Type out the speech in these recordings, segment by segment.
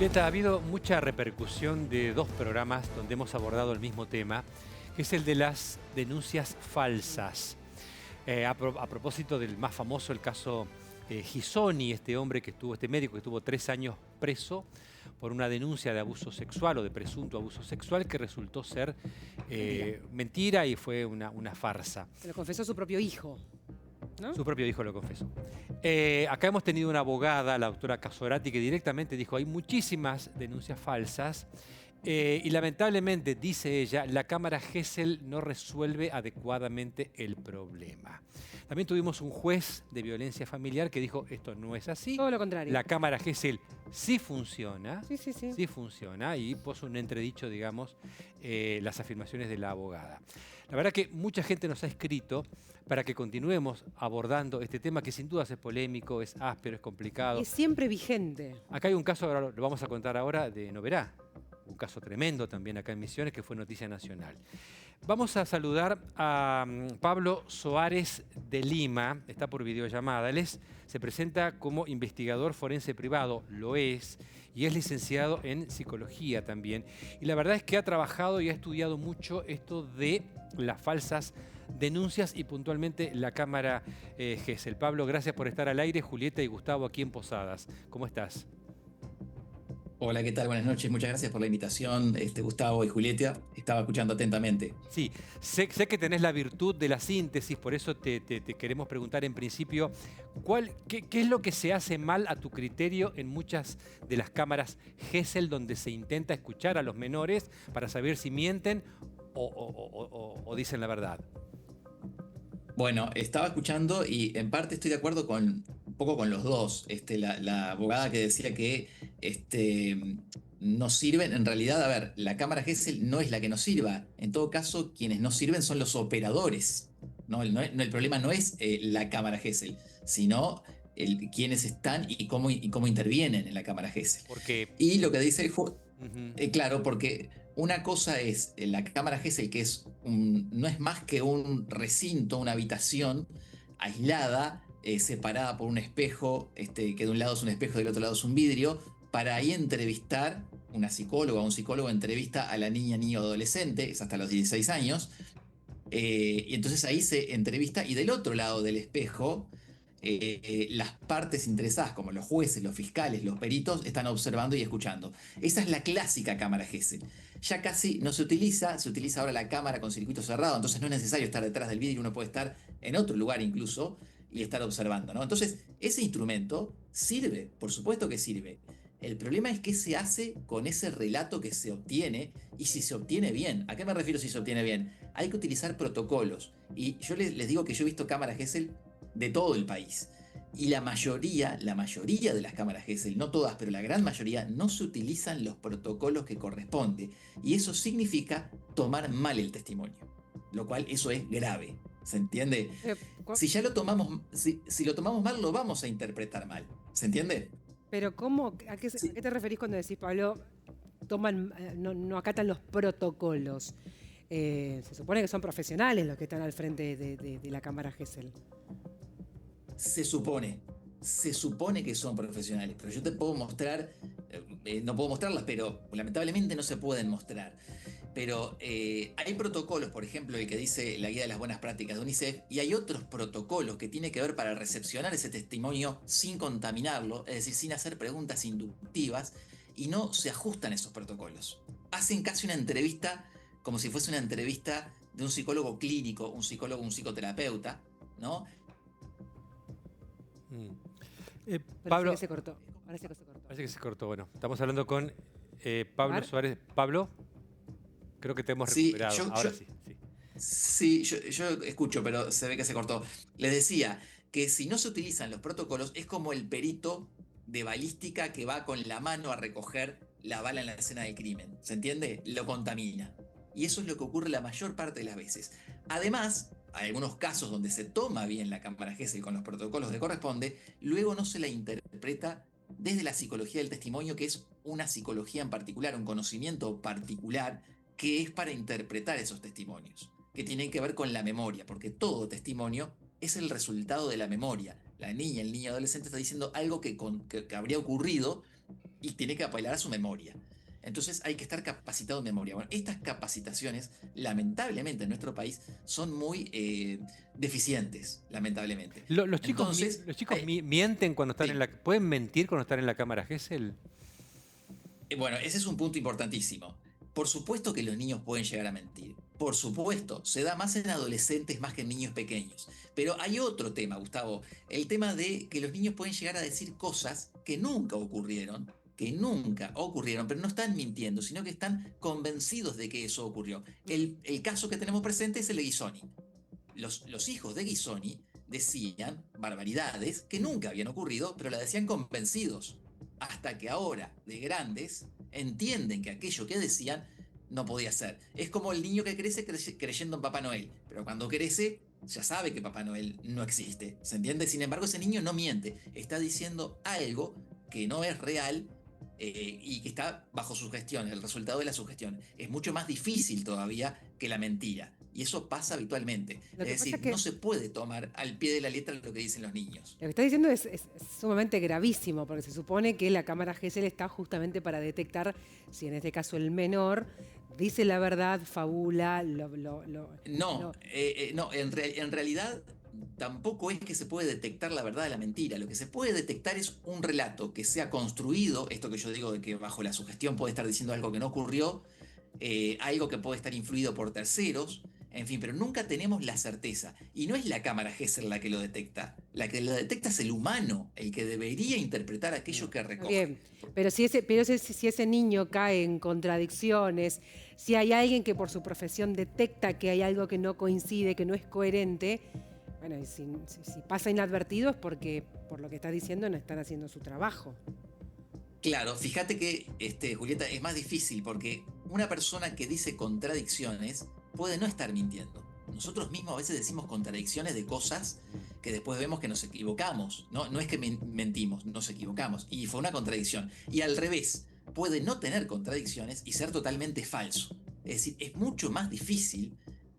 Julieta, ha habido mucha repercusión de dos programas donde hemos abordado el mismo tema, que es el de las denuncias falsas. A propósito del más famoso, el caso Ghisoni, este médico que estuvo 3 años preso por una denuncia de abuso sexual o de presunto abuso sexual que resultó ser Mentira. mentira y fue una farsa. Se lo confesó su propio hijo, ¿no? Su propio hijo lo confesó. Acá hemos tenido una abogada, la doctora Casorati, que directamente dijo hay muchísimas denuncias falsas y lamentablemente, dice ella, la Cámara Gesell no resuelve adecuadamente el problema. También tuvimos un juez de violencia familiar que dijo esto no es así. Todo lo contrario. La Cámara Gesell sí funciona, Sí. sí funciona y puso en entredicho, digamos, las afirmaciones de la abogada. La verdad que mucha gente nos ha escrito para que continuemos abordando este tema que sin duda es polémico, es áspero, es complicado. Y es siempre vigente. Acá hay un caso, ahora lo vamos a contar ahora, de Noverá. Un caso tremendo también acá en Misiones que fue noticia nacional. Vamos a saludar a Pablo Soares de Lima, está por videollamada. Se presenta como investigador forense privado, lo es, y es licenciado en psicología también. Y la verdad es que ha trabajado y ha estudiado mucho esto de las falsas denuncias y puntualmente la Cámara Gesell. Pablo, gracias por estar al aire. Julieta y Gustavo aquí en Posadas. ¿Cómo estás? Hola, ¿qué tal? Buenas noches. Muchas gracias por la invitación, Gustavo y Julieta. Estaba escuchando atentamente. Sí, sé que tenés la virtud de la síntesis, por eso te queremos preguntar en principio, ¿qué es lo que se hace mal a tu criterio en muchas de las cámaras Gesell donde se intenta escuchar a los menores para saber si mienten o dicen la verdad? Bueno, estaba escuchando y en parte estoy de acuerdo con un poco con los dos. La abogada que decía que no sirven, en realidad, a ver, la cámara Gesell no es la que nos sirva. En todo caso, quienes no sirven son los operadores. ¿No? El problema no es la cámara Gesell, sino quiénes están y cómo intervienen en la cámara Gesell. Porque... Y lo que dice el juez. Uh-huh. Claro, porque una cosa es la cámara Gesell, que no es más que un recinto, una habitación aislada, separada por un espejo, que de un lado es un espejo y del otro lado es un vidrio, para ahí entrevistar, una psicóloga o un psicólogo entrevista a la niña, niño o adolescente, es hasta los 16 años, y entonces ahí se entrevista y del otro lado del espejo las partes interesadas, como los jueces, los fiscales, los peritos, están observando y escuchando. Esa es la clásica cámara Gesell. Ya casi no se utiliza ahora la cámara con circuito cerrado, entonces no es necesario estar detrás del vidrio, uno puede estar en otro lugar incluso y estar observando, ¿no? Entonces, ese instrumento sirve, por supuesto que sirve. El problema es qué se hace con ese relato que se obtiene y si se obtiene bien. ¿A qué me refiero si se obtiene bien? Hay que utilizar protocolos. Y yo les digo que yo he visto cámaras Gesell de todo el país. Y la mayoría de las cámaras Gesell, no todas, pero la gran mayoría, no se utilizan los protocolos que corresponde. Y eso significa tomar mal el testimonio. Lo cual eso es grave. ¿Se entiende? Si ya lo tomamos, si lo tomamos mal, lo vamos a interpretar mal. ¿Se entiende? Pero ¿cómo? ¿A qué te referís cuando decís, Pablo, no acatan los protocolos? Se supone que son profesionales los que están al frente de la Cámara Gesell. Se supone que son profesionales, pero yo te puedo mostrar, no puedo mostrarlas, pero lamentablemente no se pueden mostrar. Pero hay protocolos, por ejemplo, el que dice la Guía de las Buenas Prácticas de UNICEF, y hay otros protocolos que tienen que ver para recepcionar ese testimonio sin contaminarlo, es decir, sin hacer preguntas inductivas, y no se ajustan esos protocolos. Hacen casi una entrevista como si fuese una entrevista de un psicólogo clínico, un psicólogo, un psicoterapeuta, ¿no? Pablo, parece que se cortó. Parece que se cortó. Bueno, estamos hablando con Pablo Soares. Pablo, creo que te hemos recuperado. Ahora sí. Sí, yo escucho, pero se ve que se cortó. Les decía que si no se utilizan los protocolos, es como el perito de balística que va con la mano a recoger la bala en la escena del crimen. ¿Se entiende? Lo contamina. Y eso es lo que ocurre la mayor parte de las veces. Además, hay algunos casos donde se toma bien la cámara Gesell con los protocolos que corresponde, luego no se la interpreta desde la psicología del testimonio, que es una psicología en particular, un conocimiento particular que es para interpretar esos testimonios, que tienen que ver con la memoria, porque todo testimonio es el resultado de la memoria. La niña, el niño adolescente está diciendo algo que habría ocurrido y tiene que apelar a su memoria. Entonces hay que estar capacitado en memoria. Bueno, estas capacitaciones, lamentablemente en nuestro país, son muy deficientes, lamentablemente. Los chicos, Entonces, mienten cuando están en sí. la... ¿Pueden mentir cuando están en la cámara Gesell? Bueno, ese es un punto importantísimo. Por supuesto que los niños pueden llegar a mentir. Por supuesto, se da más en adolescentes más que en niños pequeños. Pero hay otro tema, Gustavo. El tema de que los niños pueden llegar a decir cosas que nunca ocurrieron, pero no están mintiendo, sino que están convencidos de que eso ocurrió. El caso que tenemos presente es el de Guisoni. Los hijos de Guisoni decían barbaridades que nunca habían ocurrido, pero las decían convencidos. Hasta que ahora, de grandes, entienden que aquello que decían no podía ser. Es como el niño que crece creyendo en Papá Noel, pero cuando crece ya sabe que Papá Noel no existe. ¿Se entiende? Sin embargo, ese niño no miente. Está diciendo algo que no es real y que está bajo sugestión, el resultado de la sugestión. Es mucho más difícil todavía que la mentira. Y eso pasa habitualmente. Lo que Es pasa decir, es que no se puede tomar al pie de la letra lo que dicen los niños. lo que está diciendo es sumamente gravísimo, porque se supone que la cámara Gesell está justamente para detectar si en este caso el menor dice la verdad, fabula, No, en realidad tampoco es que se puede detectar la verdad de la mentira. Lo que se puede detectar es un relato que sea construido, esto que yo digo de que bajo la sugestión puede estar diciendo algo que no ocurrió, algo que puede estar influido por terceros, en fin, pero nunca tenemos la certeza. Y no es la cámara Gesell la que lo detecta. La que lo detecta es el humano, el que debería interpretar aquello que recoge. bien, pero si ese niño cae en contradicciones, si hay alguien que por su profesión detecta que hay algo que no coincide, que no es coherente, bueno, y si pasa inadvertido es porque, por lo que está diciendo, no están haciendo su trabajo. Claro, fíjate que, Julieta, es más difícil porque una persona que dice contradicciones puede no estar mintiendo. Nosotros mismos a veces decimos contradicciones de cosas que después vemos que nos equivocamos. No es que mentimos, nos equivocamos. Y fue una contradicción. Y al revés, puede no tener contradicciones y ser totalmente falso. Es decir, es mucho más difícil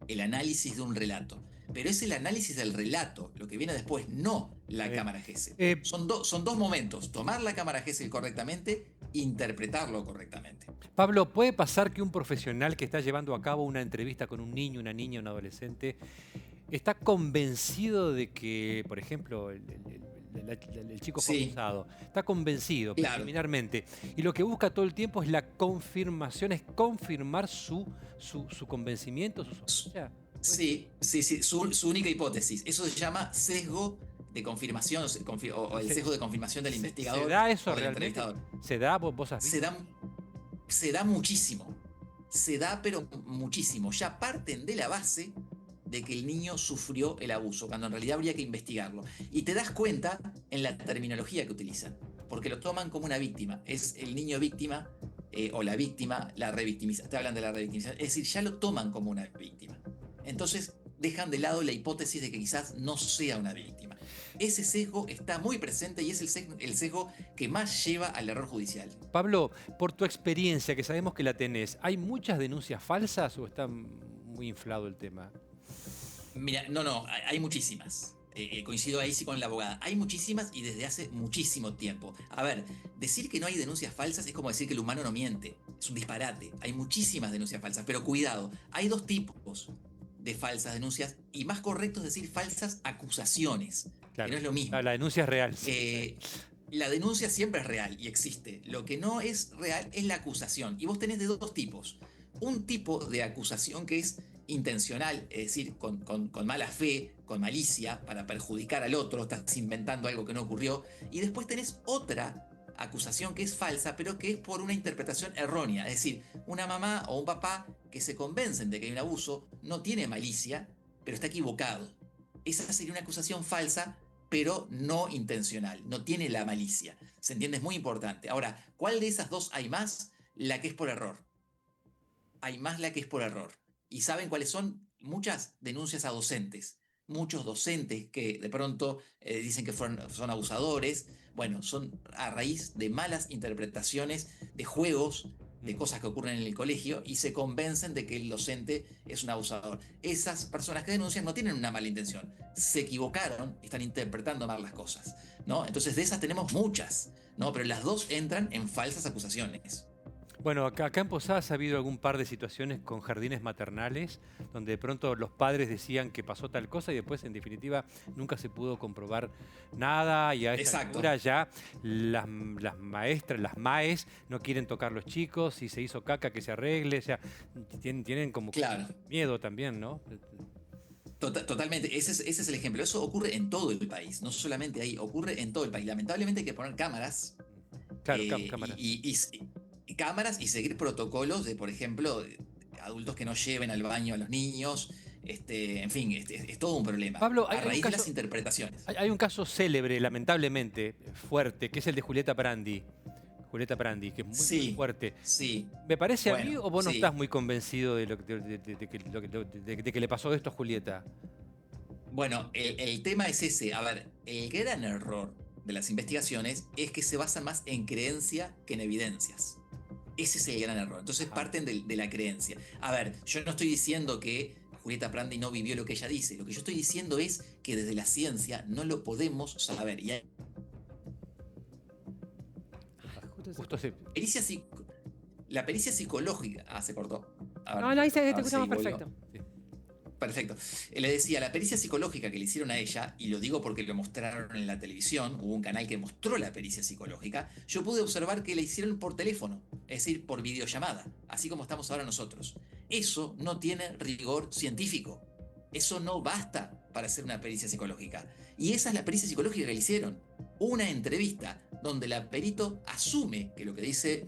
el análisis de un relato. Pero es el análisis del relato, lo que viene después, no la cámara Gesell. Son dos momentos, tomar la cámara Gesell correctamente, interpretarlo correctamente. Pablo, ¿puede pasar que un profesional que está llevando a cabo una entrevista con un niño, una niña, un adolescente, está convencido de que, por ejemplo, el chico fue abusado, está convencido preliminarmente, y lo que busca todo el tiempo es la confirmación, es confirmar su convencimiento, su sospecha? Sí, su única hipótesis. Eso se llama sesgo de confirmación o el sesgo de confirmación del investigador. ¿Se da eso o del realmente? entrevistador. ¿Se da? ¿Vos has visto? Se da muchísimo. Se da, pero muchísimo. Ya parten de la base de que el niño sufrió el abuso, cuando en realidad habría que investigarlo. Y te das cuenta en la terminología que utilizan, porque lo toman como una víctima. Es el niño víctima o la víctima, la revictimización. Te hablan de la revictimización. Es decir, ya lo toman como una víctima. Entonces dejan de lado la hipótesis de que quizás no sea una víctima. Ese sesgo está muy presente y es el sesgo que más lleva al error judicial. Pablo, por tu experiencia, que sabemos que la tenés, ¿hay muchas denuncias falsas o está muy inflado el tema? Mira, no, hay muchísimas. Coincido ahí sí con la abogada. Hay muchísimas y desde hace muchísimo tiempo. A ver, decir que no hay denuncias falsas es como decir que el humano no miente. Es un disparate. Hay muchísimas denuncias falsas, pero cuidado, hay dos tipos de falsas denuncias y más correcto es decir falsas acusaciones, claro, que no es lo mismo. La denuncia es real. Sí. La denuncia siempre es real y existe. Lo que no es real es la acusación. Y vos tenés de dos tipos. Un tipo de acusación que es intencional, es decir, con mala fe, con malicia, para perjudicar al otro, estás inventando algo que no ocurrió. Y después tenés otra acusación que es falsa, pero que es por una interpretación errónea. Es decir, una mamá o un papá que se convencen de que hay un abuso, no tiene malicia, pero está equivocado. Esa sería una acusación falsa, pero no intencional, no tiene la malicia. ¿Se entiende? Es muy importante. Ahora, ¿cuál de esas dos hay más? La que es por error. Hay más la que es por error. ¿Y saben cuáles son? Muchas denuncias a docentes. Muchos docentes que de pronto dicen que son abusadores. Bueno, son a raíz de malas interpretaciones de juegos, de cosas que ocurren en el colegio y se convencen de que el docente es un abusador. Esas personas que denuncian no tienen una mala intención. Se equivocaron, están interpretando mal las cosas, ¿no? Entonces de esas tenemos muchas. ¿no? Pero las dos entran en falsas acusaciones. Bueno, acá en Posadas ha habido algún par de situaciones con jardines maternales, donde de pronto los padres decían que pasó tal cosa y después, en definitiva, nunca se pudo comprobar nada. Y a esta Exacto. altura ya las maestras, las maes, no quieren tocar los chicos. Si se hizo caca, que se arregle. O sea, tienen como Claro. miedo también, ¿no? Totalmente, ese es el ejemplo. Eso ocurre en todo el país, no solamente ahí, ocurre en todo el país. Lamentablemente hay que poner cámaras. Claro, cámaras. Y cámaras y seguir protocolos de, por ejemplo, adultos que no lleven al baño a los niños. En fin, es todo un problema. Pablo, a raíz de las interpretaciones. Hay un caso célebre, lamentablemente, fuerte, que es el de Julieta Prandi. Julieta Prandi, que es muy fuerte. Sí. ¿Me parece a mí o vos no sí. estás muy convencido de que le pasó esto a Julieta? Bueno, el tema es ese. A ver, el gran error de las investigaciones es que se basan más en creencia que en evidencias. Ese es el gran error. Entonces parten de la creencia. A ver, yo no estoy diciendo que Julieta Prandi no vivió lo que ella dice. Lo que yo estoy diciendo es que desde la ciencia no lo podemos saber. Y hay la pericia psicológica. Se cortó. No, ahí te escuchamos perfecto. Perfecto. Le decía, la pericia psicológica que le hicieron a ella, y lo digo porque lo mostraron en la televisión, hubo un canal que mostró la pericia psicológica, yo pude observar que la hicieron por teléfono, es decir, por videollamada, así como estamos ahora nosotros. Eso no tiene rigor científico. Eso no basta para hacer una pericia psicológica. Y esa es la pericia psicológica que le hicieron. Una entrevista donde la perito asume que lo que dice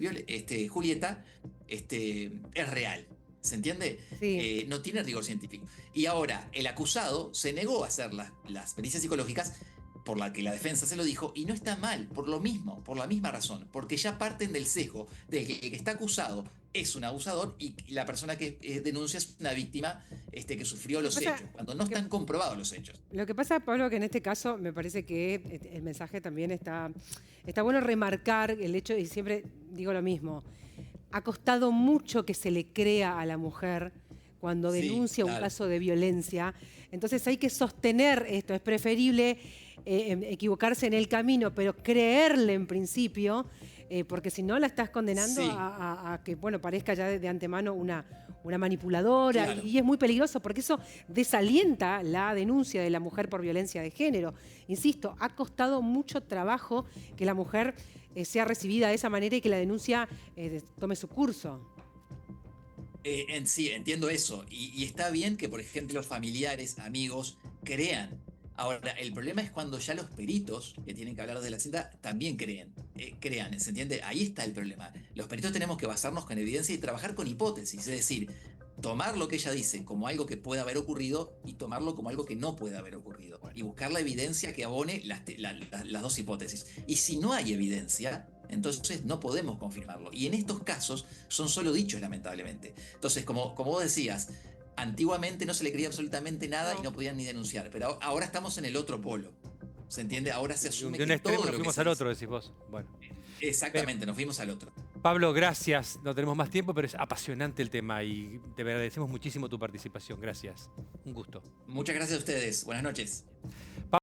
Julieta es real. ¿Se entiende? Sí. No tiene rigor científico. Y ahora, el acusado se negó a hacer las pericias psicológicas por la que la defensa se lo dijo, y no está mal, por lo mismo, por la misma razón, porque ya parten del sesgo de que el que está acusado es un abusador y la persona que denuncia es una víctima que sufrió los hechos, cuando no están comprobados los hechos. Lo que pasa, Pablo, que en este caso me parece que el mensaje también está bueno remarcar el hecho, y siempre digo lo mismo, ha costado mucho que se le crea a la mujer cuando denuncia un caso de violencia. Entonces hay que sostener esto. Es preferible equivocarse en el camino, pero creerle en principio, porque si no la estás condenando a que parezca ya de antemano una manipuladora. Claro. Y es muy peligroso porque eso desalienta la denuncia de la mujer por violencia de género. Insisto, ha costado mucho trabajo que la mujer sea recibida de esa manera y que la denuncia tome su curso. Sí, entiendo eso. Y está bien que, por ejemplo, familiares, amigos, crean. Ahora, el problema es cuando ya los peritos, que tienen que hablar de la cinta, también crean, ¿se entiende? Ahí está el problema. Los peritos tenemos que basarnos con evidencia y trabajar con hipótesis, es decir, tomar lo que ella dice como algo que puede haber ocurrido y tomarlo como algo que no puede haber ocurrido. Y buscar la evidencia que abone las dos hipótesis. Y si no hay evidencia, entonces no podemos confirmarlo. Y en estos casos son solo dichos, lamentablemente. Entonces, como vos decías, antiguamente no se le creía absolutamente nada y no podían ni denunciar. Pero ahora estamos en el otro polo. ¿Se entiende? Ahora se asume que todo lo que nos fuimos al otro, decís vos. Bueno. Exactamente, nos fuimos al otro. Pablo, gracias. No tenemos más tiempo, pero es apasionante el tema y te agradecemos muchísimo tu participación. Gracias. Un gusto. Muchas gracias a ustedes. Buenas noches.